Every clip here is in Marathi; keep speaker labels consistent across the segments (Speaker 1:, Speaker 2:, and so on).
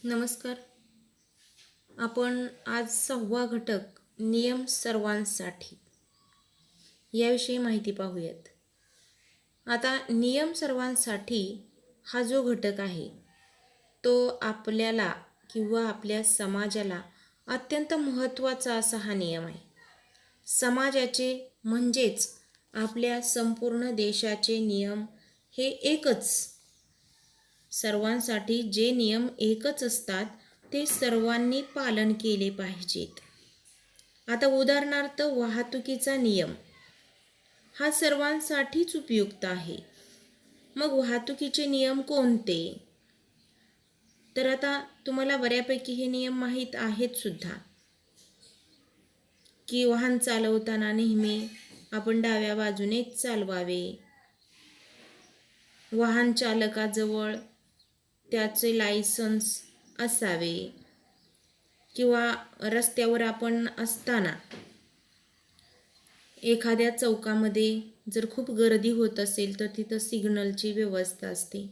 Speaker 1: नमस्कार. आपण आज 6वा घटक नियम सर्वांसाठी याविषयी माहिती पाहूयात. आता नियम सर्वांसाठी हा जो घटक आहे तो आपल्याला किंवा आपल्या समाजाला अत्यंत महत्त्वाचा असा हा नियम आहे. समाजाचे म्हणजेच आपल्या संपूर्ण देशाचे नियम हे एकच. सर्वांसाठी जे नियम एकच असतात ते सर्वांनी पालन केले पाहिजेत. आता उदाहरणार्थ वाहतुकीचा नियम हा सर्वांसाठीच उपयुक्त आहे. मग वाहतुकीचे नियम कोणते? तर आता तुम्हाला बऱ्यापैकी हे नियम माहीत आहेत सुद्धा, की वाहन चालवताना नेहमी आपण डाव्या बाजूनेच चालवावे. वाहन चालकाजवळ त्याचे लायसन्स असावे, किंवा रस्त्यावर आपण असताना एखाद्या चौकामध्ये जर खूप गर्दी होत असेल तर तिथं सिग्नलची व्यवस्था असते.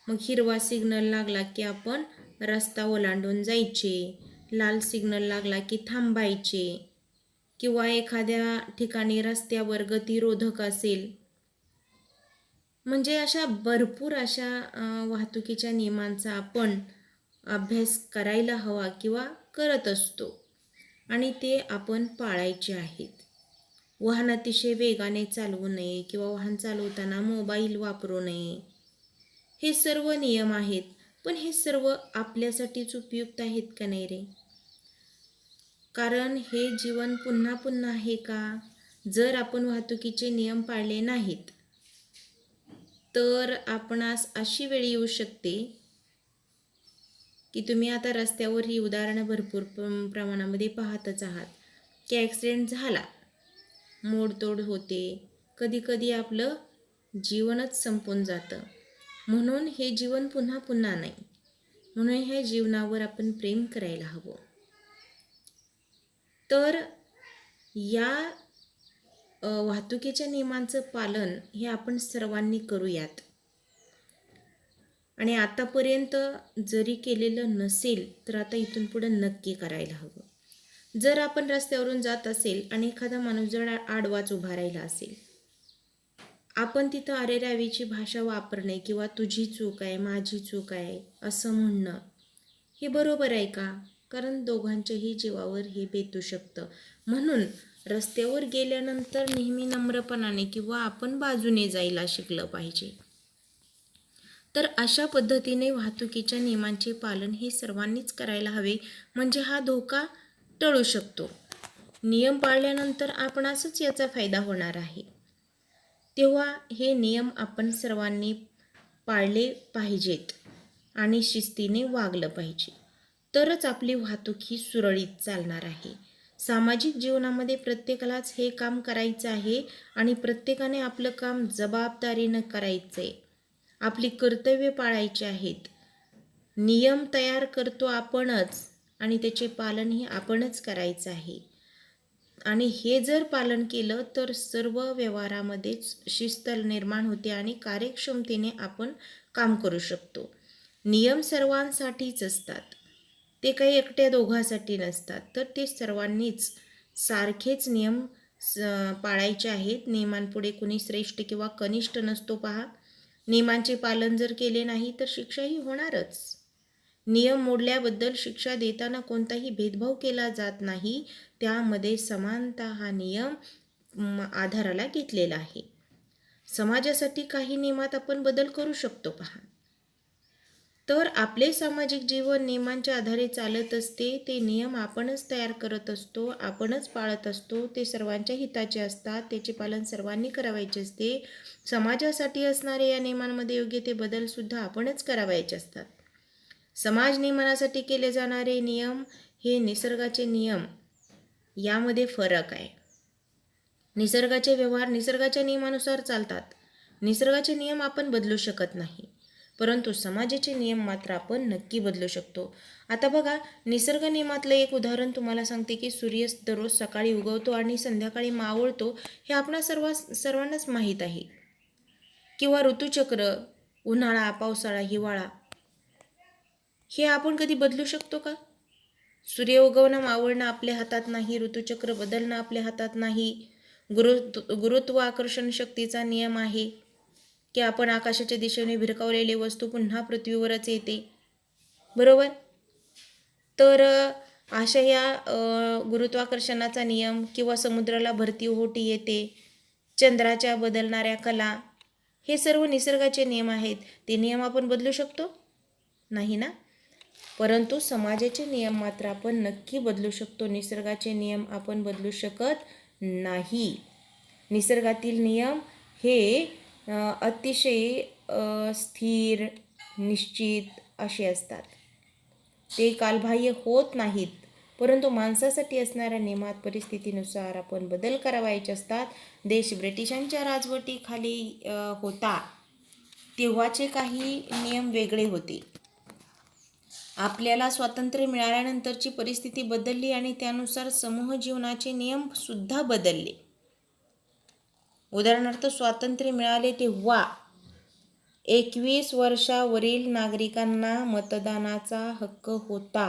Speaker 1: मग हिरवा सिग्नल लागला की आपण रस्ता ओलांडून जायचे, लाल सिग्नल लागला की थांबायचे, किंवा एखाद्या ठिकाणी रस्त्यावर गतिरोधक असेल, म्हणजे अशा भरपूर अशा वाहतुकीच्या नियमांचा आपण अभ्यास करायला हवा किंवा करत असतो आणि ते आपण पाळायचे आहेत. वाहन अतिशय वेगाने चालवू नये किंवा वाहन चालवताना मोबाईल वापरू नये, हे सर्व नियम आहेत. पण हे सर्व आपल्यासाठीच उपयुक्त आहेत का नाही रे? कारण हे जीवन पुन्हा पुन्हा आहे का? जर आपण वाहतुकीचे नियम पाळले नाहीत तर आपणास अशी वेळ येऊ शकते की तुम्ही आता रस्त्यावर ही उदाहरणं भरपूर प्रमाणामध्ये पाहतच आहात, की ॲक्सिडेंट झाला, मोडतोड होते, कधीकधी आपलं जीवनच संपून जातं. म्हणून हे जीवन पुन्हा पुन्हा नाही. म्हणून ह्या जीवनावर आपण प्रेम करायला हवं. तर या वाहतुकीच्या नियमांचं पालन हे आपण सर्वांनी करूयात. आणि आतापर्यंत जरी केलेलं नसेल तर आता इथून पुढे नक्की करायला हवं. जर आपण रस्त्यावरून जात असेल आणि एखादा माणूस जर आडवाच उभा राहिला असेल, आपण तिथं अरेरावीची भाषा वापरणे किंवा तुझी चूक आहे, माझी चूक आहे असं म्हणणं हे बरोबर आहे का? कारण दोघांच्याही जीवावर हे बेतू शकतं. म्हणून रस्त्यावर गेल्यानंतर नेहमी नम्रपणाने किंवा आपण बाजूने जायला शिकलं पाहिजे. तर अशा पद्धतीने वाहतुकीच्या नियमांचे पालन हे सर्वांनीच करायला हवे, म्हणजे हा धोका टळू शकतो. नियम पाळल्यानंतर आपणासच याचा फायदा होणार आहे. तेव्हा हे नियम आपण सर्वांनी पाळले पाहिजेत आणि शिस्तीने वागलं पाहिजे. तरच आपली वाहतूक ही सुरळीत चालणार आहे. सामाजिक जीवनामध्ये प्रत्येकालाच हे काम करायचं आहे आणि प्रत्येकाने आपलं काम जबाबदारीनं करायचं आहे. आपली कर्तव्ये पाळायची आहेत. नियम तयार करतो आपणच आणि त्याचे पालनही आपणच करायचं आहे. आणि हे जर पालन केलं तर सर्व व्यवहारामध्येच शिस्त निर्माण होते आणि कार्यक्षमतेने आपण काम करू शकतो. नियम सर्वांसाठीच असतात, ते काही एकट्या दोघांसाठी नसतात. तर ते सर्वांनीच सारखेच नियम पाळायचे आहेत. नियमांपुढे कुणी श्रेष्ठ किंवा कनिष्ठ नसतो पहा. नियमांचे पालन जर केले नाही तर शिक्षाही होणारच. नियम मोडल्याबद्दल शिक्षा देताना कोणताही भेदभाव केला जात नाही. त्यामध्ये समानता हा नियम आधाराला घेतलेला आहे. समाजासाठी काही नियमात आपण बदल करू शकतो पहा. तर आपले सामाजिक जीवन नियमांच्या आधारे चालत असते. ते नियम आपणच तयार करत असतो, आपणच पाळत असतो. ते सर्वांच्या हिताचे असतात, त्याचे पालन सर्वांनी करावायचे असते. समाजासाठी असणारे या नियमांमध्ये योग्य ते बदलसुद्धा आपणच करावायचे असतात. समाज नियमनासाठी केले जाणारे नियम हे निसर्गाचे नियम यामध्ये फरक आहे. निसर्गाचे व्यवहार निसर्गाच्या नियमानुसार चालतात. निसर्गाचे नियम आपण बदलू शकत नाही, परंतु समाजाचे नियम मात्र आपण नक्की बदलू शकतो. आता बघा, निसर्ग नियमातलं एक उदाहरण तुम्हाला सांगते की सूर्य दररोज सकाळी उगवतो आणि संध्याकाळी मावळतो, हे आपणा सर्वांनाच माहीत आहे. किंवा ऋतुचक्र, उन्हाळा, पावसाळा, हिवाळा, हे आपण कधी बदलू शकतो का? सूर्य उगवणं मावळणं आपल्या हातात नाही, ऋतुचक्र बदलणं आपल्या हातात नाही. गुरुत्वाकर्षण शक्तीचा नियम आहे की आपण आकाशाच्या दिशेने भिरकावलेली वस्तू पुन्हा पृथ्वीवरच येते, बरोबर? तर अशा या गुरुत्वाकर्षणाचा नियम किंवा समुद्राला भरती ओहोटी येते, चंद्राच्या बदलणाऱ्या कला, हे सर्व निसर्गाचे नियम आहेत. ते नियम आपण बदलू शकतो नाही ना? परंतु समाजाचे नियम मात्र आपण नक्की बदलू शकतो. निसर्गाचे नियम आपण बदलू शकत नाही. निसर्गातील नियम हे अतिशय स्थिर, निश्चित असे असतात. ते कालबाह्य होत नाहीत. परंतु माणसासाठी असणाऱ्या नियमात परिस्थितीनुसार आपण बदल करावायचे असतात. देश ब्रिटिशांच्या राजवटीखाली होता तेव्हाचे काही नियम वेगळे होते. आपल्याला स्वातंत्र्य मिळाल्यानंतरची परिस्थिती बदलली आणि त्यानुसार समूह जीवनाचे नियम सुद्धा बदलले. उदाहरणार्थ, स्वातंत्र्य मिळाले तेव्हा 21 वर्षावरील नागरिकांना मतदानाचा हक्क होता.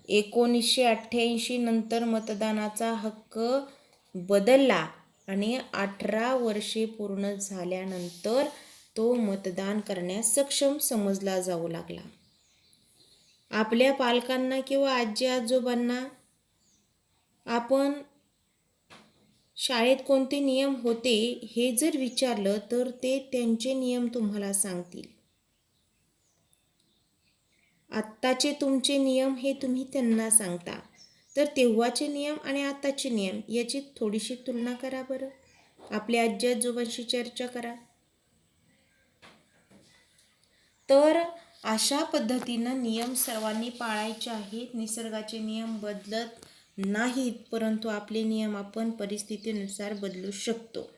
Speaker 1: 1988 नंतर मतदानाचा हक्क बदलला आणि 18 वर्षे पूर्ण झाल्यानंतर तो मतदान करण्यास सक्षम समजला जाऊ लागला. आपल्या पालकांना किंवा आजी आजोबांना आपण शाळेत कोणते नियम होते हे जर विचारलं तर ते त्यांचे नियम तुम्हाला सांगतील. आत्ताचे तुमचे नियम हे तुम्ही त्यांना सांगता. तर तेव्हाचे नियम आणि आत्ताचे नियम याची थोडीशी तुलना करा बरं. आपल्या आजी आजोबांशी चर्चा करा. तर अशा पद्धतीनं नियम सर्वांनी पाळायचे आहेत. निसर्गाचे नियम बदलत नाहीत, परंतु आपले नियम आपण परिस्थितीनुसार बदलू शकतो.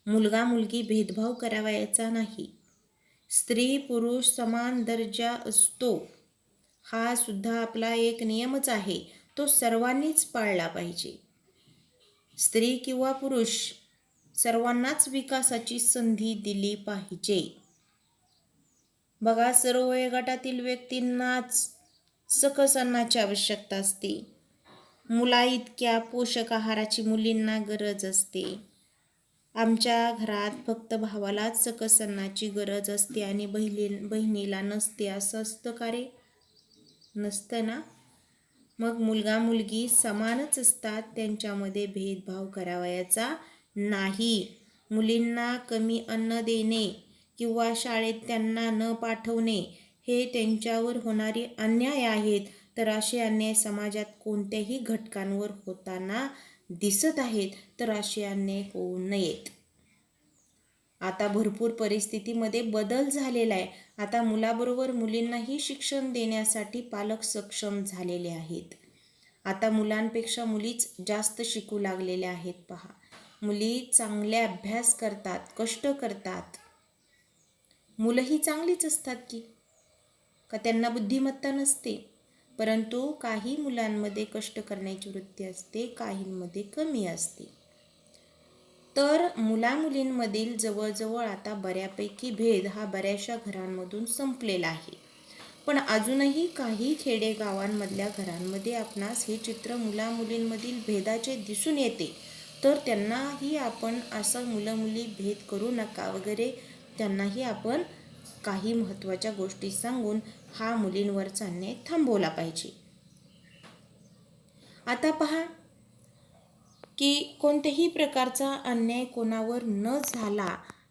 Speaker 1: मुलगा मुलगी भेदभाव करावायचा नाही. स्त्री पुरुष समान दर्जा असतो, हा सुद्धा आपला एक नियमच आहे. तो सर्वांनीच पाळला पाहिजे. स्त्री किंवा पुरुष सर्वांनाच विकासाची संधी दिली पाहिजे. बघा, सर्व वयोगटातील व्यक्तींनाच सकस अन्नाची आवश्यकता असते. मुलाइतक्या पोषक आहाराची मुलींना गरज असते. आमच्या घरात फक्त भावालाच सकस अन्नाची गरज असते आणि बहिणीला नसते, असं असतं का रे? नसतं ना. मग मुलगा मुलगी समानच असतात, त्यांच्यामध्ये भेदभाव करावयाचा नाही. मुलींना कमी अन्न देणे किंवा शाळेत त्यांना न पाठवणे हे त्यांच्यावर होणारे अन्याय आहेत. तर असे अन्याय समाजात कोणत्याही घटकांवर होताना दिसत आहेत. तर असे अन्याय होऊ नयेत. आता भरपूर परिस्थितीमध्ये बदल झालेला आहे. आता मुलाबरोबर मुलींनाही शिक्षण देण्यासाठी पालक सक्षम झालेले आहेत. आता मुलांपेक्षा मुलीच जास्त शिकू लागलेल्या आहेत. पहा, मुली चांगले अभ्यास करतात, कष्ट करतात. मुलंही चांगलीच असतात की, का त्यांना बुद्धिमत्ता नसते? परंतु काही मुलांमध्ये कष्ट करण्याची वृत्ती असते, काहींमध्ये कमी असते. तर मुलामुलींमधील जवळजवळ आता बऱ्यापैकी भेद हा बऱ्याचशा घरांमधून संपलेला आहे. पण अजूनही काही खेडेगावांमधल्या घरांमध्ये आपणास हे चित्र मुलामुलींमधील भेदाचे दिसून येते. तर त्यांनाही आपण असं मुलं मुली भेद करू नका वगैरे त्यांनाही आपण काही महत्त्वाच्या गोष्टी सांगून हा मुलींवरचा अन्याय थांबवला पाहिजे. आता पहा की कोणत्याही प्रकारचा अन्याय कोणावर न झाला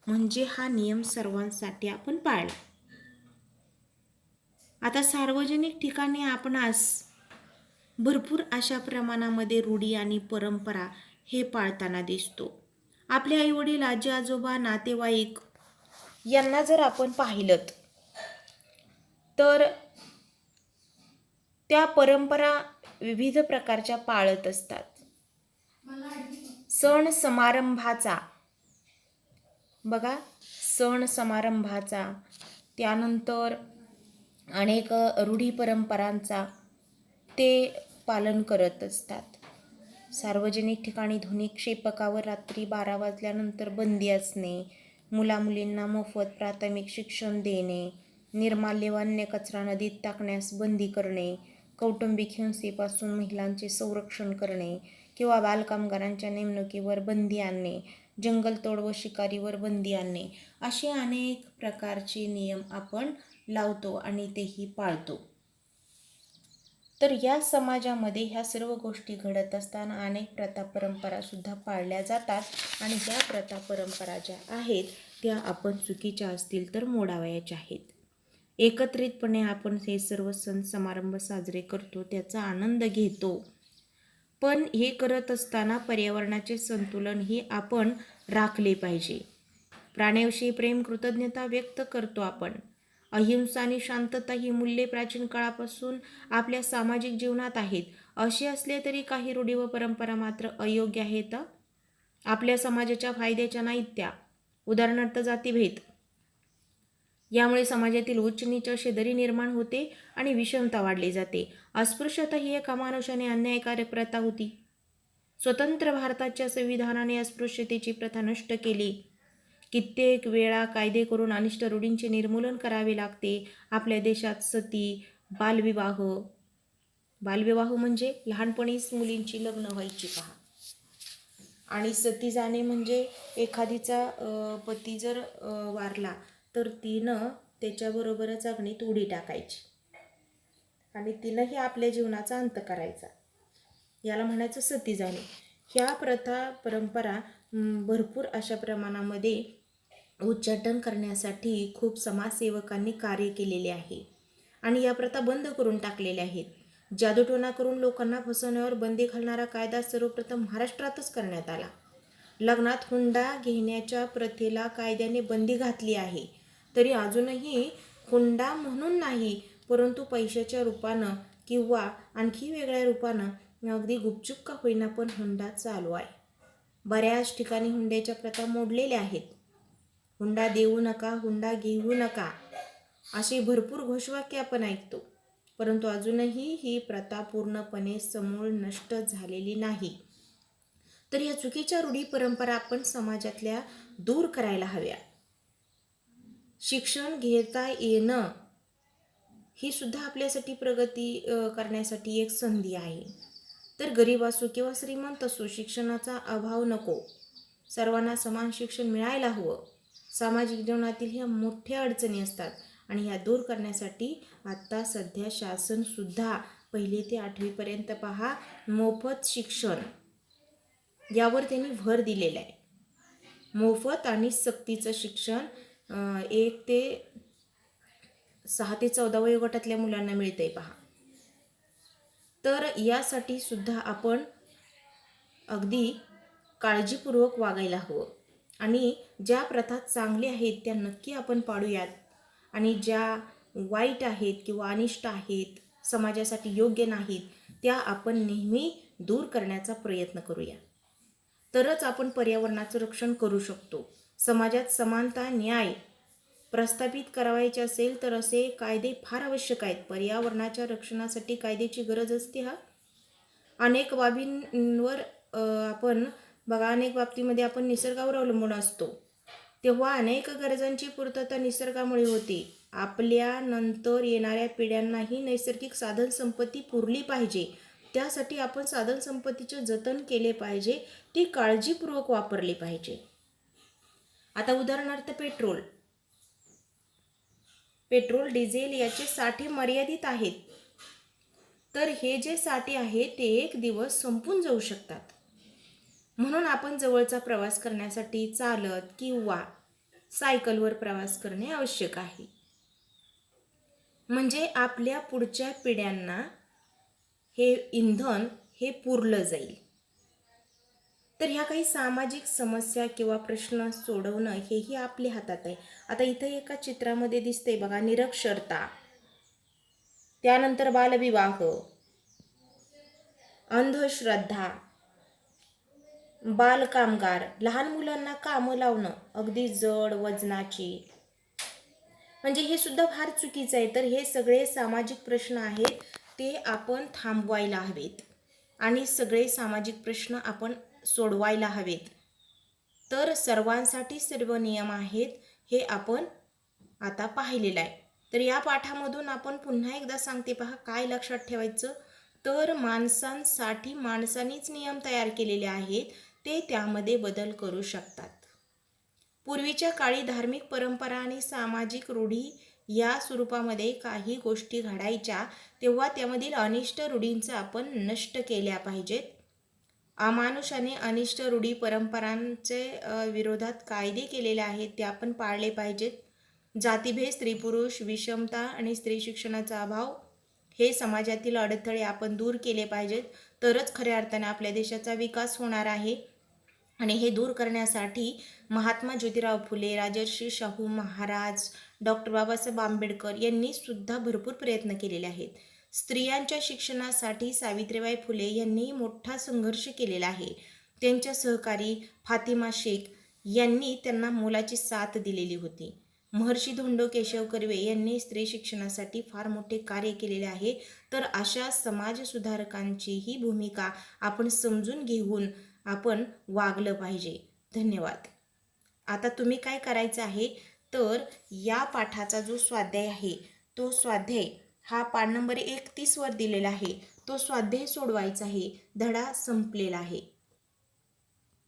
Speaker 1: म्हणजे हा नियम सर्वांसाठी आपण पाळला. आता सार्वजनिक ठिकाणी आपणास भरपूर अशा प्रमाणामध्ये रूढी आणि परंपरा हे पाळताना दिसतो. आपले आईवडील, आजी आजोबा, नातेवाईक यांना जर आपण पाहिलं तर त्या परंपरा विविध प्रकारच्या पाळत असतात. सण समारंभाचा, बघा, सण समारंभाचा, त्यानंतर अनेक रूढी परंपरांचा ते पालन करत असतात. सार्वजनिक ठिकाणी ध्वनिक्षेपकावर रात्री 12 वाजल्यानंतर बंदी असणे, मुलामुलींना मोफत प्राथमिक शिक्षण देणे, निर्माल्य व अन्य कचरा नदीत टाकण्यास बंदी करणे, कौटुंबिक हिंसेपासून महिलांचे संरक्षण करणे किंवा बालकामगारांच्या नेमणुकीवर बंदी आणणे, जंगलतोड व शिकारीवर बंदी आणणे, असे अनेक प्रकारचे नियम आपण लावतो आणि तेही पाळतो. तर या समाजामध्ये ह्या सर्व गोष्टी घडत असताना अनेक प्रथा परंपरा सुद्धा पाळल्या जातात आणि ह्या प्रथा परंपरा ज्या आहेत त्या आपण चुकीच्या असतील तर मोडावयाच्या आहेत. एकत्रितपणे आपण हे सर्व सण समारंभ साजरे करतो, त्याचा आनंद घेतो. पण हे करत असताना पर्यावरणाचे संतुलन ही आपण राखले पाहिजे. प्राण्याविषयी प्रेम कृतज्ञता व्यक्त करतो आपण. अहिंसा आणि शांतता ही मूल्ये प्राचीन काळापासून आपल्या सामाजिक जीवनात आहेत. असे असले तरी काही रूढी व परंपरा मात्र अयोग्य आहेत, आपल्या समाजाच्या फायद्याच्या नाहीत त्या. उदाहरणार्थ जातीभेद. यामुळे समाजातील उच्च नीच अशी दरी निर्माण होते आणि विषमता वाढली जाते. अस्पृश्यता ही एक अमानुष आणि अन्यायकारक प्रथा होती. स्वतंत्र भारताच्या संविधानाने अस्पृश्यतेची प्रथा नष्ट केली. कित्येक वेळा कायदे करून अनिष्ट रूढींचे निर्मूलन करावे लागते. आपल्या देशात सती, बालविवाह म्हणजे लहानपणीच मुलींची लग्न व्हायची पहा. आणि सती जाणे म्हणजे एखादीचा पती जर वारला तर तिनं त्याच्याबरोबरच अग्नीत उडी टाकायची आणि तिनंही आपल्या जीवनाचा अंत करायचा. याला म्हणायचं सती जाणे. ह्या प्रथा परंपरा भरपूर अशा प्रमाणामध्ये उच्चाटन करण्यासाठी खूप समाजसेवकांनी कार्य केलेले आहे आणि या प्रथा बंद करून टाकलेल्या आहेत. जादूटोणा करून लोकांना फसवण्यावर बंदी घालणारा कायदा सर्वप्रथम महाराष्ट्रातच करण्यात आला. लग्नात हुंडा घेण्याच्या प्रथेला कायद्याने बंदी घातली आहे. तरी अजूनही हुंडा म्हणून नाही, परंतु पैशाच्या रूपानं किंवा आणखी वेगळ्या रूपानं अगदी गुपचूप का होईना पण हुंडा चालू आहे. बऱ्याच ठिकाणी हुंड्याच्या प्रथा मोडलेल्या आहेत. हुंडा देऊ नका, हुंडा घेऊ नका अशी भरपूर घोषवाक्य आपण ऐकतो, परंतु अजूनही ही प्रथा पूर्णपणे समूळ नष्ट झालेली नाही. तर या चुकीच्या रूढी परंपरा आपण समाजातल्या दूर करायला हव्या. शिक्षण घेता येणं ही सुद्धा आपल्यासाठी प्रगती करण्यासाठी एक संधी आहे. तर गरीब असो किंवा श्रीमंत असो, शिक्षणाचा अभाव नको. सर्वांना समान शिक्षण मिळायला हवं. सामाजिक जीवनातील ह्या मोठ्या अडचणी असतात आणि ह्या दूर करण्यासाठी आत्ता सध्या शासनसुद्धा 1ली ते 8वीपर्यंत पहा मोफत शिक्षण यावर त्यांनी भर दिलेला आहे. मोफत आणि सक्तीचं शिक्षण 1 ते 6 ते 14 वयोगटातल्या मुलांना मिळतंय पहा. तर यासाठी सुद्धा आपण अगदी काळजीपूर्वक वागायला हवं आणि ज्या प्रथा चांगल्या आहेत त्या नक्की आपण पाळूयात आणि ज्या वाईट आहेत किंवा अनिष्ट आहेत, समाजासाठी योग्य नाहीत, त्या आपण नेहमी दूर करण्याचा प्रयत्न करूया. तरच आपण पर्यावरणाचं रक्षण करू शकतो. समाजात समानता, न्याय प्रस्थापित करावायचे असेल तर असे कायदे फार आवश्यक आहेत. पर्यावरणाच्या रक्षणासाठी कायद्याची गरज असते. अनेक बाबींवर आपण बघा, अनेक बाबतीमध्ये आपण निसर्गावर अवलंबून असतो, तेव्हा अनेक गरजांची पूर्तता निसर्गामुळे होते. आपल्या नंतर येणाऱ्या पिढ्यांनाही नैसर्गिक साधनसंपत्ती पुरली पाहिजे. त्यासाठी आपण साधनसंपत्तीचे जतन केले पाहिजे, ती काळजीपूर्वक वापरली पाहिजे. आता उदाहरणार्थ पेट्रोल, डिझेल याचे साठे मर्यादित आहेत. तर हे जे साठे आहेत ते एक दिवस संपून जाऊ शकतात. म्हणून आपण जवळचा प्रवास करण्यासाठी चालत किंवा सायकलवर प्रवास करणे आवश्यक आहे. म्हणजे आपल्या पुढच्या पिढ्यांना हे इंधन हे पुरलं जाईल. तर ह्या काही सामाजिक समस्या किंवा प्रश्न सोडवणं हेही आपल्या हातात आहे. आता इथं एका चित्रामध्ये दिसते बघा, निरक्षरता, त्यानंतर बालविवाह, अंधश्रद्धा, बालकामगार, लहान मुलांना कामं लावणं अगदी जड वजनाची, म्हणजे हे सुद्धा फार चुकीचं आहे. तर हे सगळे सामाजिक प्रश्न आहेत, ते आपण थांबवायला हवेत आणि सगळे सामाजिक प्रश्न आपण सोडवायला हवेत. तर सर्वांसाठी सर्व नियम आहेत हे आपण आता पाहिलेलं आहे. तर या पाठामधून आपण पुन्हा एकदा सांगते पहा, काय लक्षात ठेवायचं, तर माणसांसाठी माणसांनीच नियम तयार केलेले आहेत, ते त्यामध्ये बदल करू शकतात. पूर्वीच्या काळी धार्मिक परंपरा आणि सामाजिक रूढी या स्वरूपामध्ये काही गोष्टी घडायच्या, तेव्हा त्यामधील अनिष्ट रूढींचा आपण नष्ट केल्या पाहिजेत. अमानुषाने अनिष्ट रूढी परंपरांचे विरोधात कायदे केलेले आहेत, ते आपण पाळले पाहिजेत. जातीभेद, स्त्री पुरुष विषमता आणि स्त्री शिक्षणाचा अभाव हे समाजातील अडथळे आपण दूर केले पाहिजेत, तरच खऱ्या अर्थाने आपल्या देशाचा विकास होणार आहे. आणि हे दूर करण्यासाठी महात्मा ज्योतिराव फुले, राजर्षी शाहू महाराज, डॉक्टर बाबासाहेब आंबेडकर यांनी सुद्धा भरपूर प्रयत्न केलेले आहेत. स्त्रियांच्या शिक्षणासाठी सावित्रीबाई फुले यांनी मोठा संघर्ष केलेला आहे. त्यांच्या सहकारी फातिमा शेख यांनी त्यांना मोलाची साथ दिलेली होती. महर्षी धोंडो केशव कर्वे यांनी स्त्री शिक्षणासाठी फार मोठे कार्य केलेले आहे. तर अशा समाजसुधारकांची ही भूमिका आपण समजून घेऊन आपण वागलं पाहिजे. धन्यवाद. आता तुम्ही काय करायचं आहे, तर या पाठाचा जो स्वाध्याय आहे, तो स्वाध्याय हा पाठ नंबर 31 वर दिलेला आहे, तो स्वाध्याय सोडवायचा आहे. धडा संपलेला आहे.